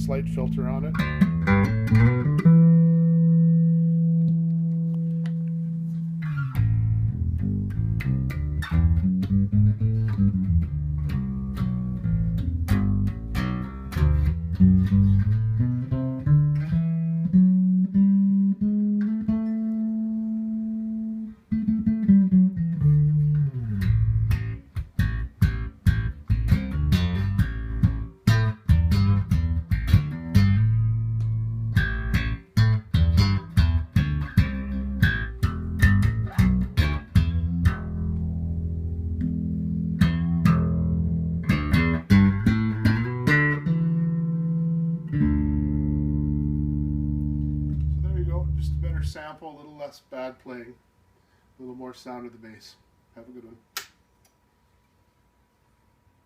slight filter on it. Just a better sample, a little less bad playing, a little more sound of the bass. Have a good one.